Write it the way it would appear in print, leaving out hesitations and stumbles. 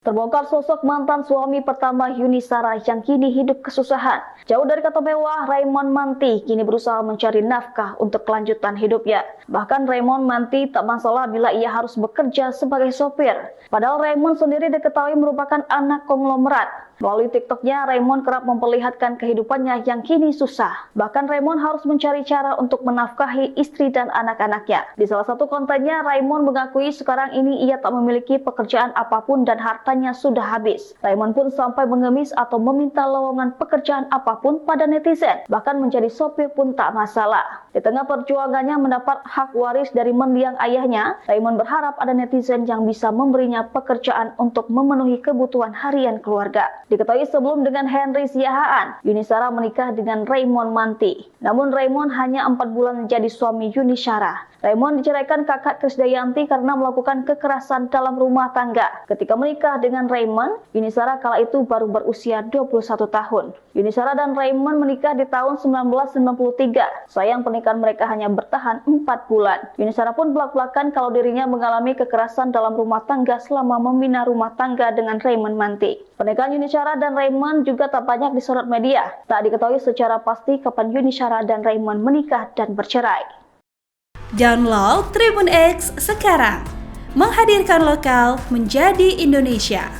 Terbongkar sosok mantan suami pertama Yuni Shara yang kini hidup kesusahan. Jauh dari kata mewah, Raymond Manti kini berusaha mencari nafkah untuk kelanjutan hidupnya. Bahkan Raymond Manti tak masalah bila ia harus bekerja sebagai sopir. Padahal Raymond sendiri diketahui merupakan anak konglomerat. Melalui TikToknya, Raymond kerap memperlihatkan kehidupannya yang kini susah. Bahkan Raymond harus mencari cara untuk menafkahi istri dan anak-anaknya. Di salah satu kontennya, Raymond mengakui sekarang ini ia tak memiliki pekerjaan apapun dan hartanya sudah habis. Raymond pun sampai mengemis atau meminta lowongan pekerjaan apapun pada netizen. Bahkan menjadi sopir pun tak masalah. Di tengah perjuangannya mendapat hak waris dari mendiang ayahnya, Raymond berharap ada netizen yang bisa memberinya pekerjaan untuk memenuhi kebutuhan harian keluarga. Diketahui sebelum dengan Henry Siahaan, Yuni Shara menikah dengan Raymond Manti. Namun Raymond hanya 4 bulan menjadi suami Yuni Shara. Raymond diceraikan kakak Krisdayanti karena melakukan kekerasan dalam rumah tangga. Ketika menikah dengan Raymond, Yuni Shara kala itu baru berusia 21 tahun. Yuni Shara dan Raymond menikah di tahun 1993. Sayang pernikahan mereka hanya bertahan 4 bulan. Yuni Shara pun belak-belakan kalau dirinya mengalami kekerasan dalam rumah tangga selama membina rumah tangga dengan Raymond Manti. Pernikahan Yuni Shara dan Raymond juga tak banyak disorot media. Tak diketahui secara pasti kapan Yuni Shara dan Raymond menikah dan bercerai. Download Tribun X sekarang, menghadirkan lokal menjadi Indonesia.